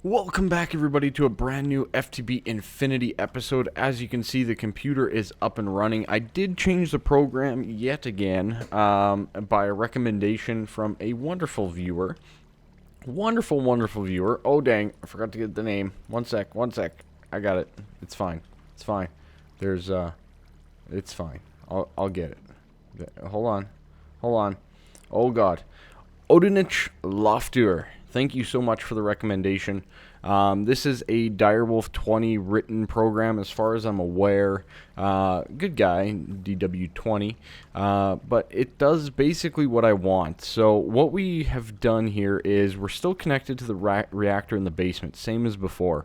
Welcome back, everybody, to a brand new FTB Infinity episode. As you can see, the computer is up and running. I did change the program yet again by a recommendation from a wonderful viewer. Wonderful viewer. Oh, dang. I forgot to get the name. One sec. I got it. It's fine. It's fine. It's fine. I'll get it. Hold on. Oh, God. Odinich Loftur. Thank you so much for the recommendation. This is a Direwolf 20 written program as far as I'm aware. Good guy, DW20. But it does basically what I want. So what we have done here is we're still connected to the reactor in the basement, same as before.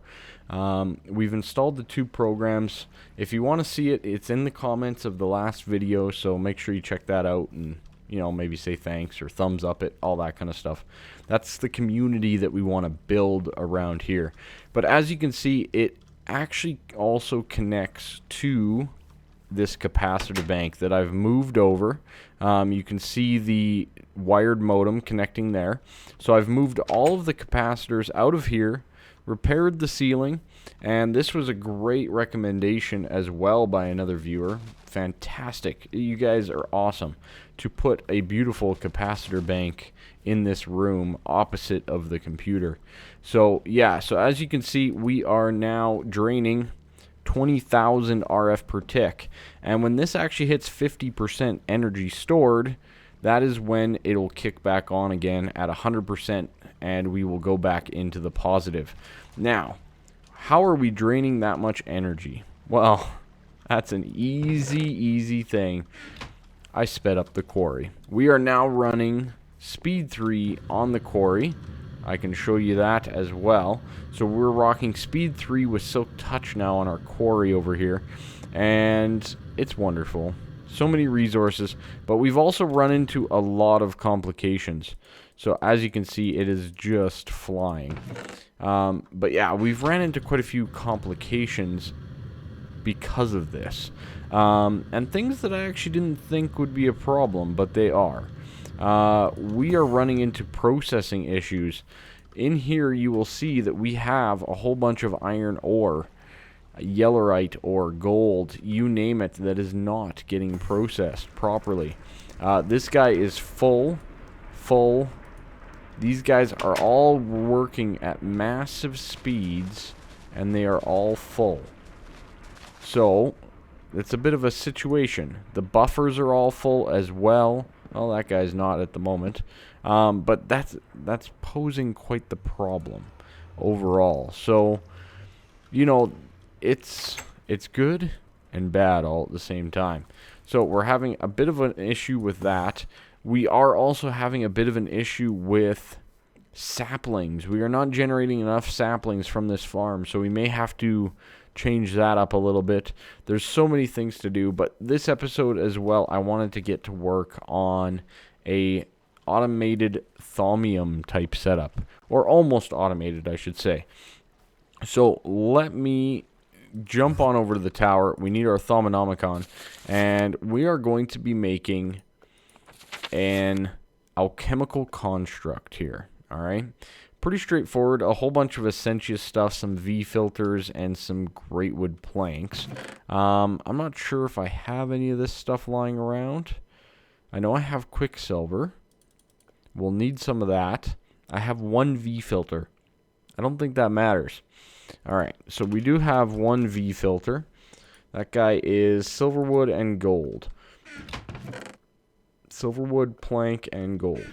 We've installed the two programs. If you want to see it, it's in the comments of the last video, so make sure you check that out and maybe say thanks or thumbs up it, all that kind of stuff. That's the community that we want to build around here. But as you can see, it actually also connects to this capacitor bank that I've moved over. You can see the wired modem connecting there. So I've moved all of the capacitors out of here, repaired the ceiling, and this was a great recommendation as well by another viewer. Fantastic. You guys are awesome to put a beautiful capacitor bank in this room opposite of the computer. So yeah, so as you can see, we are now draining 20,000 RF per tick, and when this actually hits 50% energy stored, that is when it'll kick back on again at 100%, and we will go back into the positive. Now, how are we draining that much energy? Well, that's an easy thing. I sped up the quarry. We are now running speed 3 on the quarry. I can show you that as well. So we're rocking speed 3 with Silk Touch now on our quarry over here, and it's wonderful. So many resources, but we've also run into a lot of complications. So as you can see, it is just flying. But yeah, we've ran into quite a few complications because of this. And things that I actually didn't think would be a problem, but they are. We are running into processing issues. In here, you will see that we have a whole bunch of iron ore, yellorite ore, gold, you name it, that is not getting processed properly. This guy is full. These guys are all working at massive speeds, and they are all full. So, it's a bit of a situation. The buffers are all full as well. Well, that guy's not at the moment. But that's posing quite the problem overall. So, it's good and bad all at the same time. So we're having a bit of an issue with that. We are also having a bit of an issue with saplings. We are not generating enough saplings from this farm, so we may have to change that up a little bit. There's so many things to do, but this episode as well, I wanted to get to work on a automated Thaumium type setup, or almost automated, I should say. So let me jump on over to the tower. We need our Thaumonomicon, and we are going to be making an alchemical construct here. All right, pretty straightforward. A whole bunch of Essentia stuff, some V filters, and some great wood planks. I'm not sure if I have any of this stuff lying around. I know I have Quicksilver. We'll need some of that. I have one V filter. I don't think that matters. All right, so we do have one V filter. That guy is silverwood and gold. Silverwood, plank, and gold.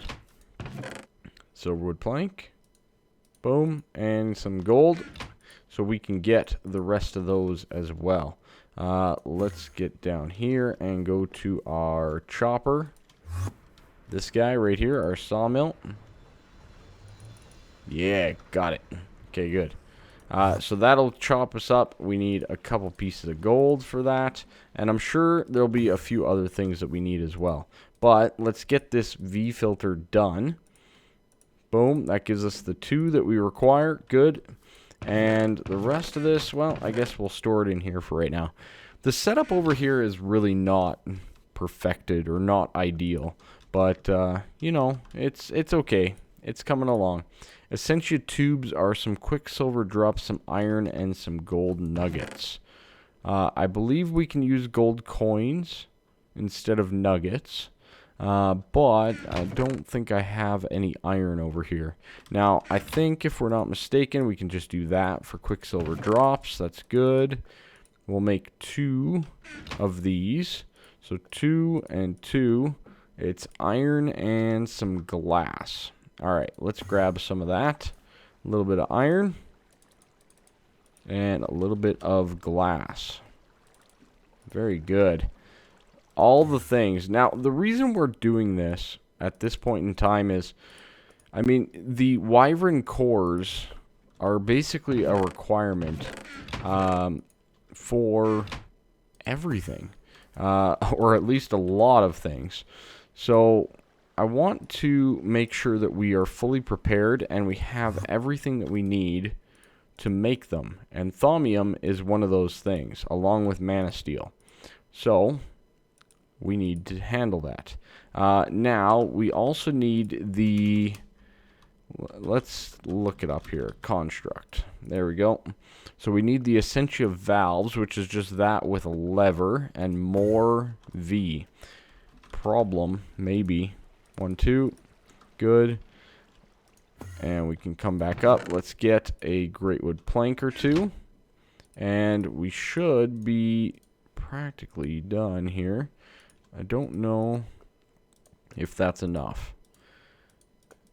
Silverwood plank. Boom. And some gold. So we can get the rest of those as well. Let's get down here and go to our chopper. This guy right here, our sawmill. Yeah, got it. Okay, good. So that'll chop us up. We need a couple pieces of gold for that. And I'm sure there'll be a few other things that we need as well. But let's get this V filter done. Boom. That gives us the 2 that we require. Good. And the rest of this, well, I guess we'll store it in here for right now. The setup over here is really not perfected or not ideal. But, it's okay. it's coming along. Essentia tubes are some quicksilver drops, some iron, and some gold nuggets. I believe we can use gold coins instead of nuggets. But I don't think I have any iron over here. Now, I think if we're not mistaken, we can just do that for quicksilver drops. That's good. We'll make 2 of these. So 2 and 2. It's iron and some glass. Alright, let's grab some of that. A little bit of iron. And a little bit of glass. Very good. All the things. Now, the reason we're doing this at this point in time is, I mean, the wyvern cores are basically a requirement for everything, or at least a lot of things. So I want to make sure that we are fully prepared and we have everything that we need to make them. And Thaumium is one of those things, along with mana steel. So we need to handle that. Now, we also need the... Let's look it up here. Construct. There we go. So we need the Essentia valves, which is just that with a lever and more V. Problem, maybe. 1, 2. Good. And we can come back up. Let's get a greatwood plank or 2. And we should be practically done here. I don't know if that's enough.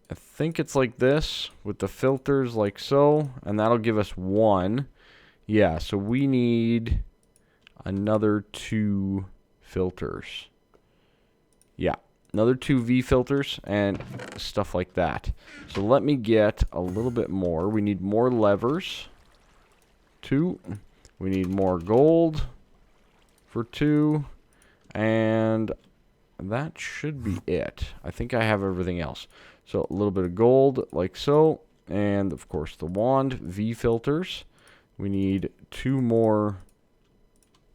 I think it's like this with the filters like so, and that'll give us 1. Yeah, so we need another 2 filters. Yeah, another 2 V filters and stuff like that. So let me get a little bit more. We need more levers. 2. We need more gold for 2. And that should be it. I think I have everything else. So a little bit of gold, like so. And, of course, the wand, V filters. We need 2 more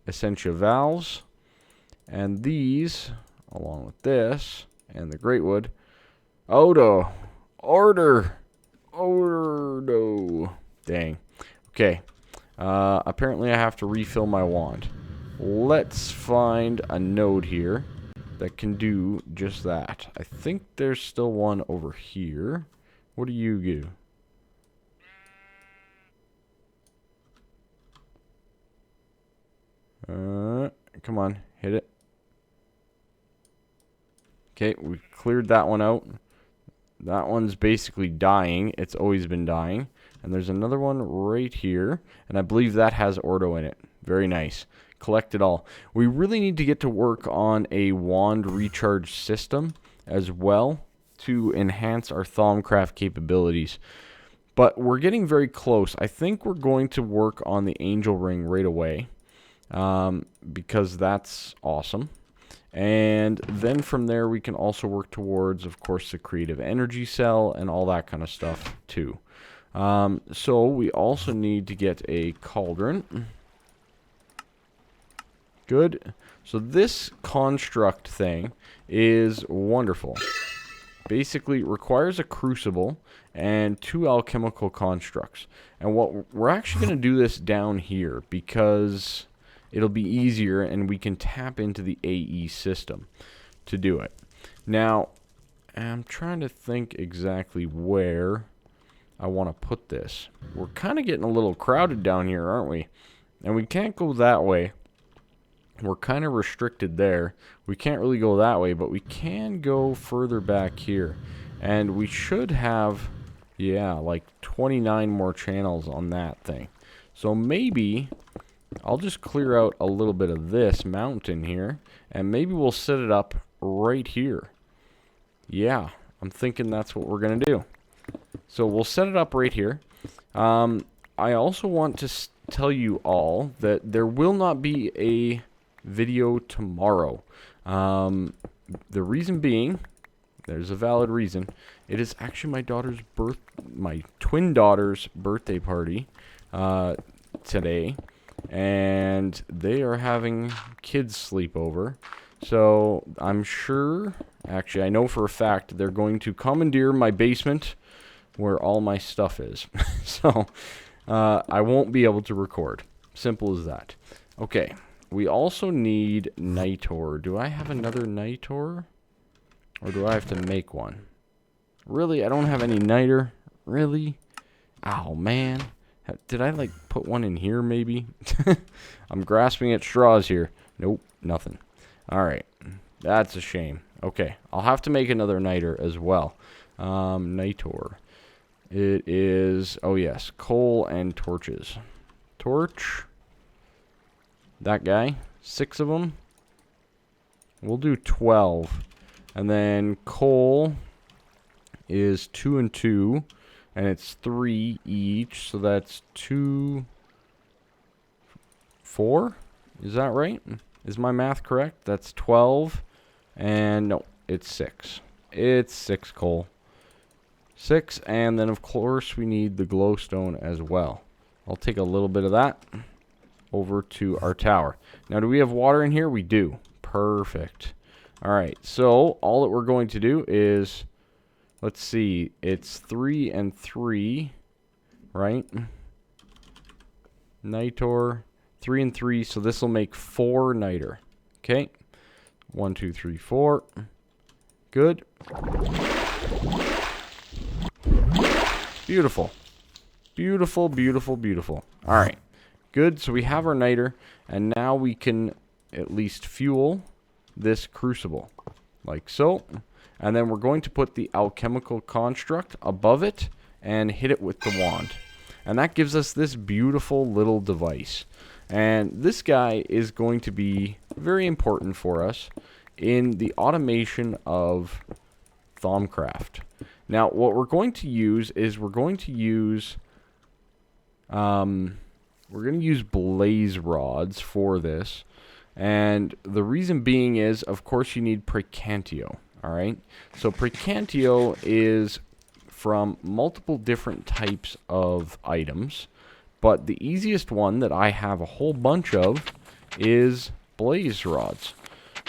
Essentia valves. And these, along with this, and the greatwood. Order. Dang. Okay. Apparently I have to refill my wand. Let's find a node here that can do just that. I think there's still one over here. What do you do? Come on, hit it. Okay, we cleared that one out. That one's basically dying. It's always been dying. And there's another one right here. And I believe that has Ordo in it. Very nice. Collect it all. We really need to get to work on a wand recharge system as well to enhance our Thaumcraft capabilities. But we're getting very close. I think we're going to work on the Angel Ring right away because that's awesome. And then from there we can also work towards, of course, the Creative Energy Cell and all that kind of stuff too. So we also need to get a Cauldron. Good. So this construct thing is wonderful. Basically, it requires a crucible and 2 alchemical constructs. And what we're actually going to do this down here because it'll be easier and we can tap into the AE system to do it. Now, I'm trying to think exactly where I want to put this. We're kind of getting a little crowded down here, aren't we? And we can't go that way. We're kind of restricted there. We can't really go that way, but we can go further back here. And we should have, yeah, like 29 more channels on that thing. So maybe I'll just clear out a little bit of this mountain here, and maybe we'll set it up right here. Yeah, I'm thinking that's what we're going to do. So we'll set it up right here. I also want to tell you all that there will not be a video tomorrow. The reason being, there's a valid reason. It is actually my twin daughter's birthday party today, and they are having kids sleepover. So I'm sure Actually, I know for a fact they're going to commandeer my basement where all my stuff is. So, I won't be able to record. Simple as that. Okay, we also need Nitor. Do I have another Nitor? Or do I have to make one? Really? I don't have any niter? Really? Oh, man. Did I, like, put one in here, maybe? I'm grasping at straws here. Nope, nothing. Alright. That's a shame. Okay, I'll have to make another niter as well. Nitor. It is... Oh, yes. Coal and torches. Torch. That guy. 6 of them. We'll do 12. And then coal is 2 and 2, and it's 3 each, so that's 2, 4? Is that right? Is my math correct? That's 12, and no, it's 6. It's 6 coal. 6, and then of course we need the glowstone as well. I'll take a little bit of that over to our tower. Now, do we have water in here? We do. Perfect. Alright, so all that we're going to do is... Let's see, it's 3 and 3, right? Nitor, 3 and 3, so this will make 4 niter. Okay, 1, 2, 3, 4. Good. Beautiful. Beautiful, beautiful, beautiful. Alright, good, so we have our niter, and now we can at least fuel this crucible, like so. And then we're going to put the alchemical construct above it and hit it with the wand. And that gives us this beautiful little device. And this guy is going to be very important for us in the automation of Thaumcraft. Now, what we're going to use is we're going to use blaze rods for this. And the reason being is, of course, you need Precantio. Alright, so Precantio is from multiple different types of items, but the easiest one that I have a whole bunch of is blaze rods.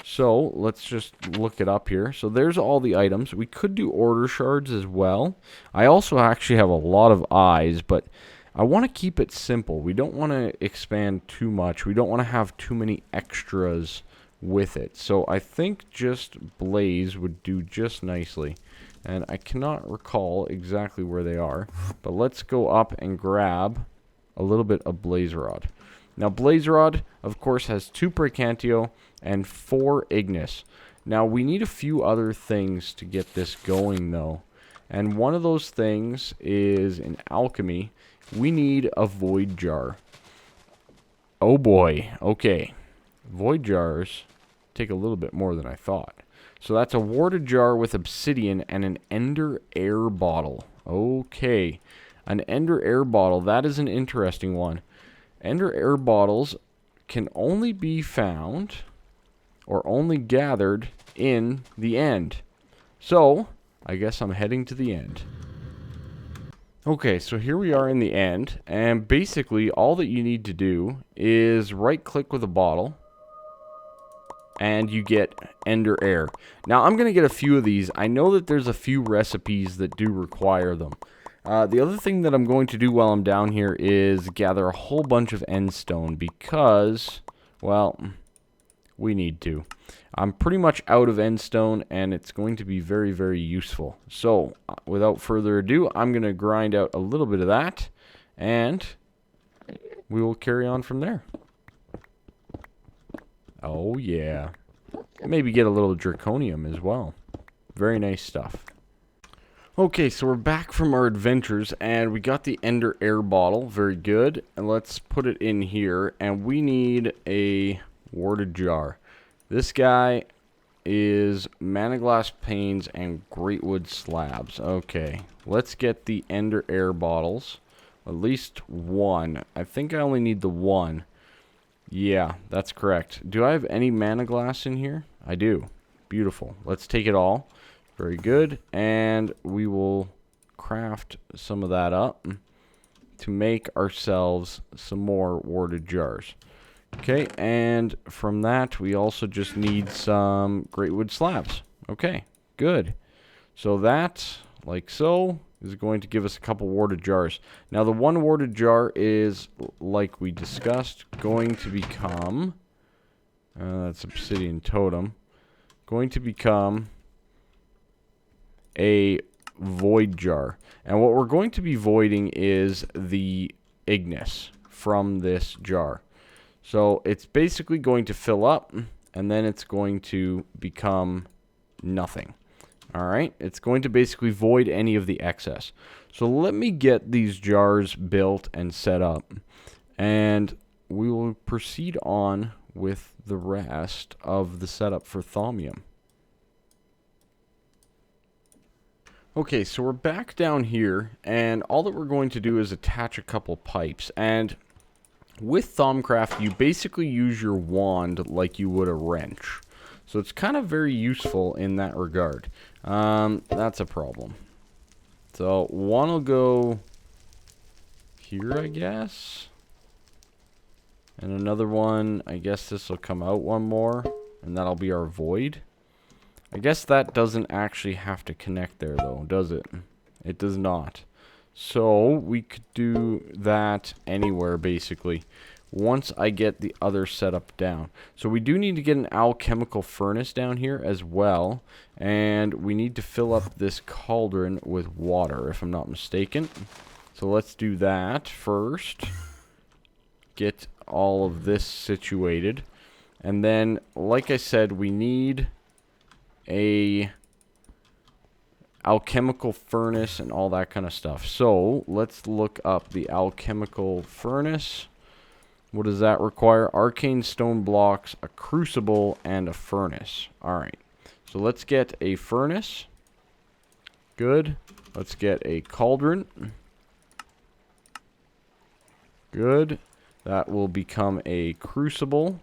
So let's just look it up here. So there's all the items. We could do order shards as well. I also actually have a lot of eyes, but I want to keep it simple. We don't want to expand too much. We don't want to have too many extras with it. So I think just blaze would do just nicely. And I cannot recall exactly where they are, but let's go up and grab a little bit of blaze rod. Now blaze rod, of course, has 2 Precantio and 4 Ignis. Now we need a few other things to get this going though. And one of those things is in alchemy, we need a void jar. Oh boy, okay. Void jars take a little bit more than I thought. So that's a warded jar with obsidian and an ender air bottle. Okay. An ender air bottle. That is an interesting one. Ender air bottles can only be found or only gathered in the end. So, I guess I'm heading to the end. Okay, so here we are in the end. And basically, all that you need to do is right-click with a bottle. And you get ender air. Now, I'm going to get a few of these. I know that there's a few recipes that do require them. The other thing that I'm going to do while I'm down here is gather a whole bunch of end stone because, well, we need to. I'm pretty much out of end stone, and it's going to be very, very useful. So, without further ado, I'm going to grind out a little bit of that, and we will carry on from there. Oh, yeah. Maybe get a little draconium as well. Very nice stuff. Okay, so we're back from our adventures, and we got the ender air bottle. Very good. And let's put it in here, and we need a warded jar. This guy is mana glass panes and greatwood slabs. Okay, let's get the ender air bottles. At least one. I think I only need the one. Yeah, that's correct. Do I have any mana glass in here? I do. Beautiful. Let's take it all. Very good. And we will craft some of that up to make ourselves some more warded jars. Okay, and from that, we also just need some greatwood slabs. Okay, good. So that, like so, is going to give us a couple warded jars. Now the one warded jar is, like we discussed, going to become, that's obsidian totem, going to become a void jar. And what we're going to be voiding is the Ignis from this jar. So it's basically going to fill up, and then it's going to become nothing. Alright, it's going to basically void any of the excess. So let me get these jars built and set up, and we will proceed on with the rest of the setup for Thaumium. Okay, so we're back down here, and all that we're going to do is attach a couple pipes. And with Thaumcraft, you basically use your wand like you would a wrench. So it's kind of very useful in that regard. That's a problem. So one will go here, I guess. And another one, I guess this will come out one more, and that'll be our void. I guess that doesn't actually have to connect there, though, does it? It does not. So we could do that anywhere, basically, once I get the other setup down. So we do need to get an alchemical furnace down here as well, and we need to fill up this cauldron with water, if I'm not mistaken. So let's do that first. Get all of this situated. And then, like I said, we need a alchemical furnace and all that kind of stuff. So let's look up the alchemical furnace. What does that require? Arcane stone blocks, a crucible, and a furnace. Alright, so let's get a furnace. Good. Let's get a cauldron. Good. That will become a crucible,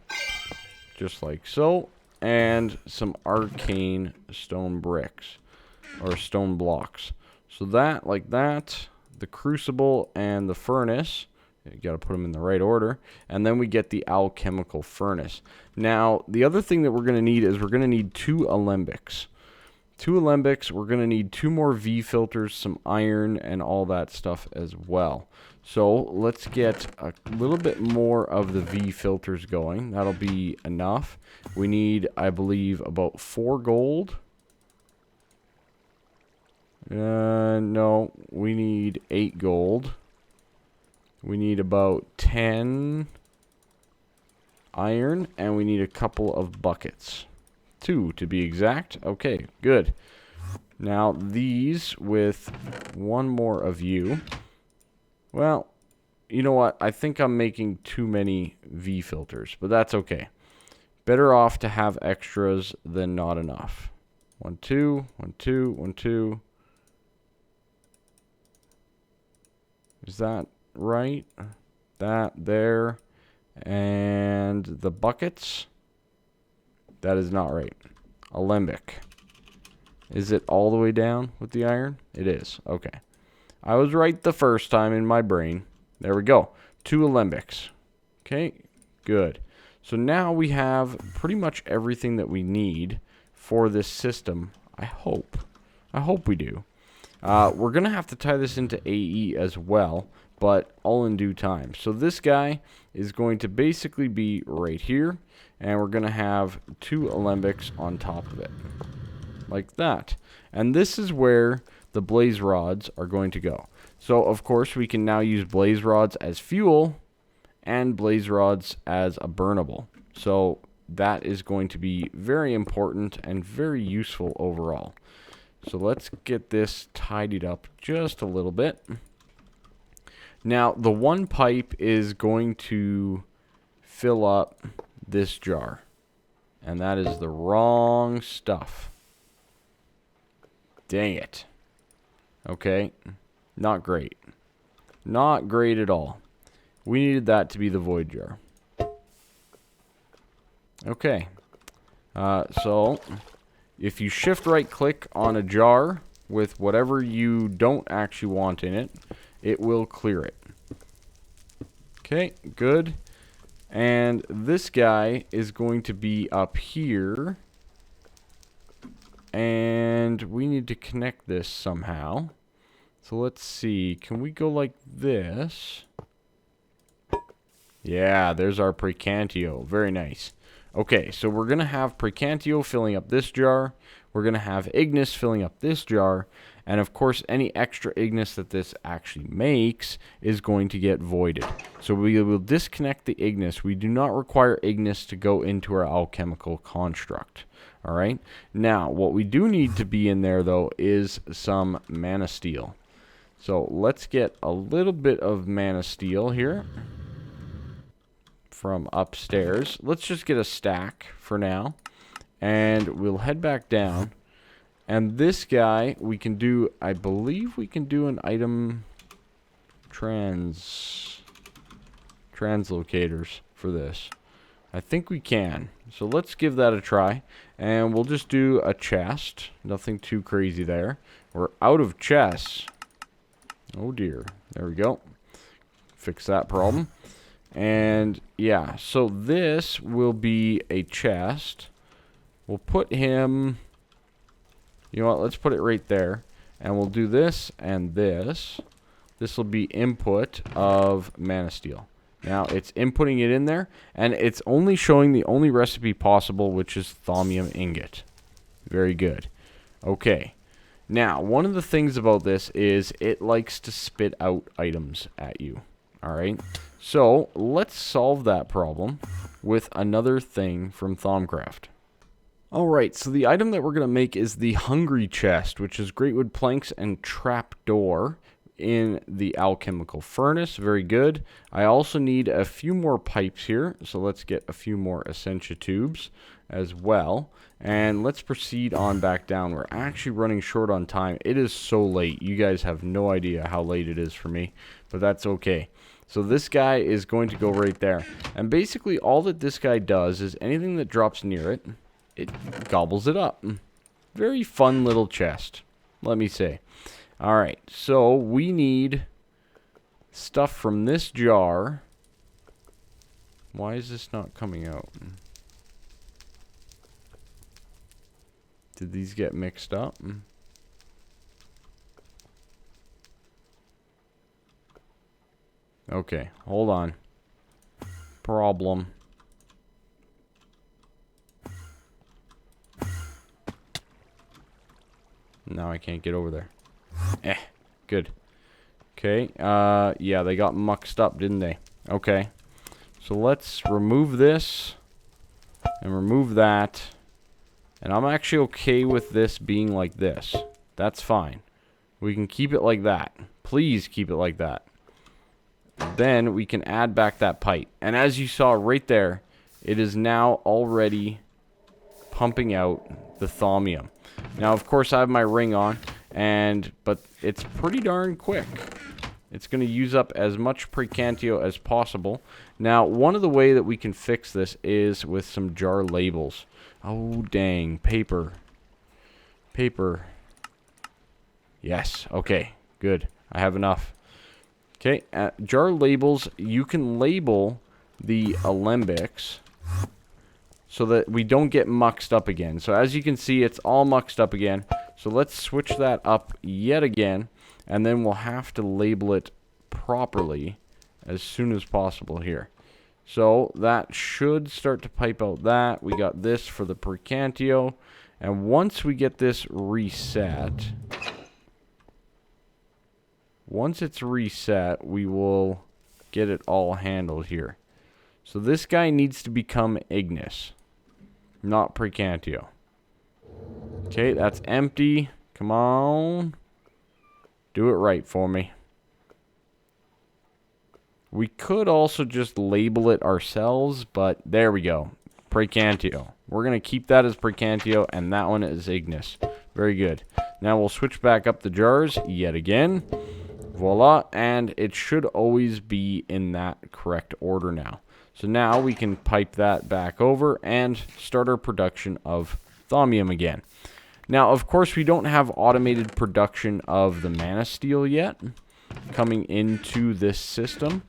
just like so. And some arcane stone bricks, or stone blocks. So that, like that, the crucible and the furnace, you gotta put them in the right order, and then we get the alchemical furnace. Now, the other thing that we're gonna need is we're gonna need 2 alembics. 2 alembics, we're gonna need 2 more V filters, some iron, and all that stuff as well. So let's get a little bit more of the V filters going. That'll be enough. We need, I believe, about 4 gold. No, we need 8 gold. We need about 10 iron, and we need a couple of buckets. 2 to be exact. Okay, good. Now these with 1 more of you. Well, you know what? I think I'm making too many V filters, but that's okay. Better off to have extras than not enough. 1, 2, 1, 2, 1, 2. Is that right? That there. And the buckets. That is not right. Alembic. Is it all the way down with the iron? It is. Okay. I was right the first time in my brain. There we go. 2 alembics. Okay, good. So now we have pretty much everything that we need for this system. I hope. I hope we do. We're going to have to tie this into AE as well, but all in due time. So this guy is going to basically be right here, and we're going to have 2 alembics on top of it. Like that. And this is where the blaze rods are going to go. So, of course, we can now use blaze rods as fuel and blaze rods as a burnable. So, that is going to be very important and very useful overall. So, let's get this tidied up just a little bit. Now, the one pipe is going to fill up this jar. And that is the wrong stuff. Dang it. Okay. Not great. Not great at all. We needed that to be the void jar. Okay. So, if you shift right click on a jar with whatever you don't actually want in it, it will clear it. Okay, good. And this guy is going to be up here. and we need to connect this somehow. So let's see. Can we go like this? Yeah, there's our precantio. Very nice. Okay, so we're going to have precantio filling up this jar. We're going to have ignis filling up this jar. And of course, any extra ignis that this actually makes is going to get voided. So we will disconnect the ignis. We do not require ignis to go into our alchemical construct. All right. Now, what we do need to be in there, though, is some mana steel. So let's get a little bit of mana steel here from upstairs. Let's just get a stack for now. And we'll head back down. And this guy, we can do, I believe we can do an item translocators for this. I think we can. So let's give that a try. And we'll just do a chest. Nothing too crazy there. We're out of chests. Oh dear. There we go. Fix that problem. And yeah, so this will be a chest. We'll put him... You know what, let's put it right there. And we'll do this and this. This will be input of mana steel. Now, it's inputting it in there. And it's only showing the only recipe possible, which is Thaumium ingot. Very good. Okay. Now, one of the things about this is it likes to spit out items at you. Alright? So, let's solve that problem with another thing from Thaumcraft. Alright, so the item that we're going to make is the Hungry Chest, which is great wood planks and trapdoor in the Alchemical Furnace. Very good. I also need a few more pipes here, so let's get a few more Essentia tubes as well. And let's proceed on back down. We're actually running short on time. It is so late. You guys have no idea how late it is for me, but that's okay. So this guy is going to go right there. And basically all that this guy does is anything that drops near it, it gobbles it up. Very fun little chest, let me say. Alright, so we need stuff from this jar. Why is this not coming out? Did these get mixed up? Okay, hold on. Problem. Now I can't get over there. Good. Okay, yeah, they got muxed up, didn't they? Okay. So let's remove this and remove that. And I'm actually okay with this being like this. That's fine. We can keep it like that. Please keep it like that. Then we can add back that pipe. And as you saw right there, it is now already pumping out the Thaumium. Now, of course, I have my ring on, but it's pretty darn quick. It's going to use up as much precantio as possible. Now, one of the way that we can fix this is with some jar labels. Oh, dang. Paper. Paper. Yes. Okay. Good. I have enough. Okay. Jar labels. You can label the alembics so that we don't get muxed up again. So as you can see, it's all muxed up again. So let's switch that up yet again. And then we'll have to label it properly as soon as possible here. So that should start to pipe out that. We got this for the precantio. And once we get this reset, once it's reset, we will get it all handled here. So this guy needs to become ignis, not precantio. Okay, that's empty. Come on. Do it right for me. We could also just label it ourselves, but there we go. Precantio. We're going to keep that as precantio, and that one is ignis. Very good. Now we'll switch back up the jars yet again. Voila, and it should always be in that correct order now. So now we can pipe that back over and start our production of Thaumium again. Now, of course, we don't have automated production of the mana steel yet coming into this system,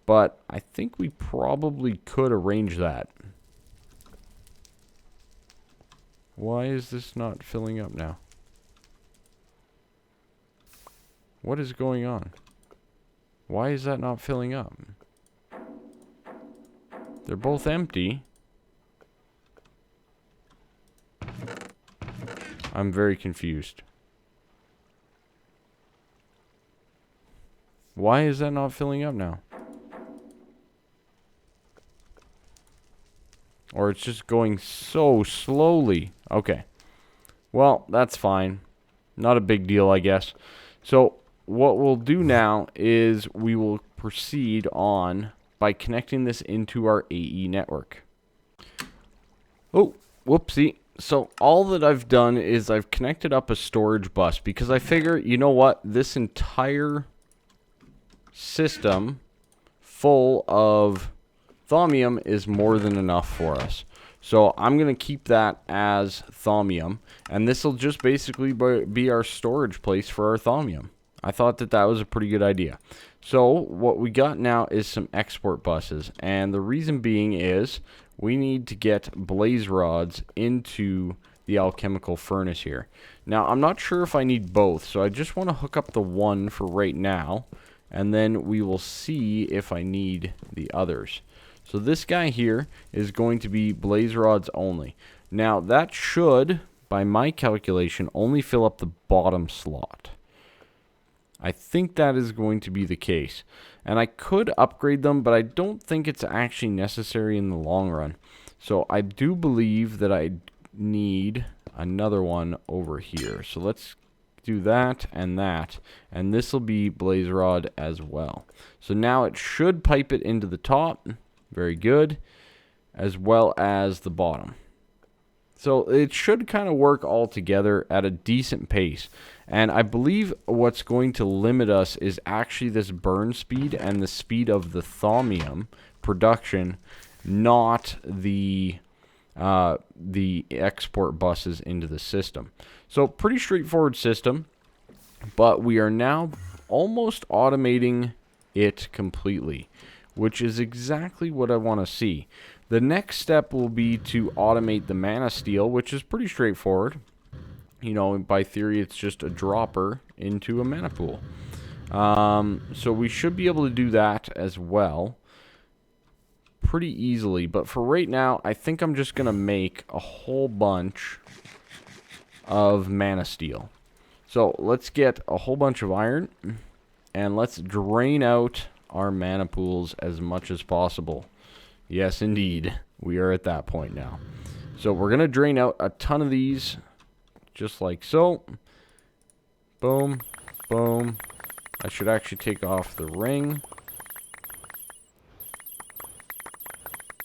but I think we probably could arrange that. Why is this not filling up now? What is going on? Why is that not filling up? They're both empty. I'm very confused. Why is that not filling up now? Or it's just going so slowly. Okay. Well, that's fine. Not a big deal, I guess. So, what we'll do now is we will proceed on by connecting this into our AE network. Oh, whoopsie. So, all that I've done is I've connected up a storage bus because I figure, you know what? This entire system full of Thaumium is more than enough for us. So I'm going to keep that as Thaumium, and this will just basically be our storage place for our Thaumium. I thought that that was a pretty good idea. So what we got now is some export buses, and the reason being is we need to get blaze rods into the Alchemical Furnace here. Now I'm not sure if I need both, so I just want to hook up the one for right now, and then we will see if I need the others. So this guy here is going to be blaze rods only. Now that should, by my calculation, only fill up the bottom slot. I think that is going to be the case. And I could upgrade them, but I don't think it's actually necessary in the long run. So I do believe that I need another one over here. So let's do that, and this will be blaze rod as well. So now it should pipe it into the top. Very good. As well as the bottom. So it should kind of work all together at a decent pace. And I believe what's going to limit us is actually this burn speed and the speed of the Thaumium production, not the export buses into the system. So pretty straightforward system, but we are now almost automating it completely, which is exactly what I want to see. The next step will be to automate the mana steel, which is pretty straightforward. You know, by theory, it's just a dropper into a mana pool. So we should be able to do that as well pretty easily. But for right now, I think I'm just going to make a whole bunch of mana steel. So let's get a whole bunch of iron, and let's drain out our mana pools as much as possible. Yes, indeed. We are at that point now. So we're going to drain out a ton of these, just like so. Boom, boom. I should actually take off the ring.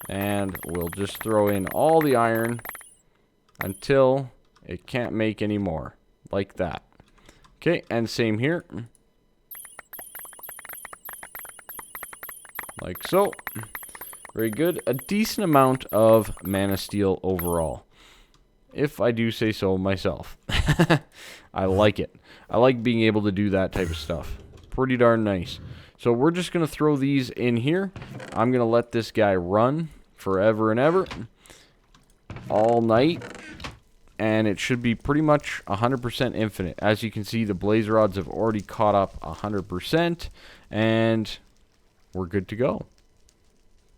And we'll just throw in all the iron until it can't make any more. Like that. Okay, and same here. Like so. Very good. A decent amount of mana steel overall, if I do say so myself. I like it. I like being able to do that type of stuff. Pretty darn nice. So we're just going to throw these in here. I'm going to let this guy run forever and ever. All night. And it should be pretty much 100% infinite. As you can see, the blaze rods have already caught up 100%. And we're good to go.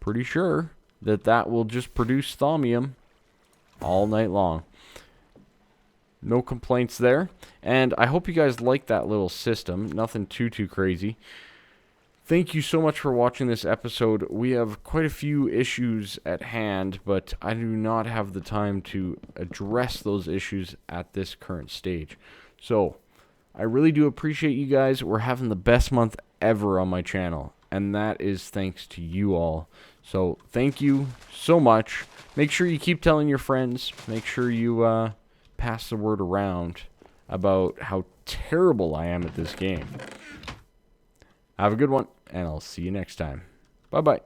Pretty sure that that will just produce Thaumium all night long. No complaints there. And I hope you guys like that little system. Nothing too crazy. Thank you so much for watching this episode. We have quite a few issues at hand, but I do not have the time to address those issues at this current stage. So, I really do appreciate you guys. We're having the best month ever on my channel, and that is thanks to you all. So, thank you so much. Make sure you keep telling your friends. Make sure you pass the word around about how terrible I am at this game. Have a good one, and I'll see you next time. Bye-bye.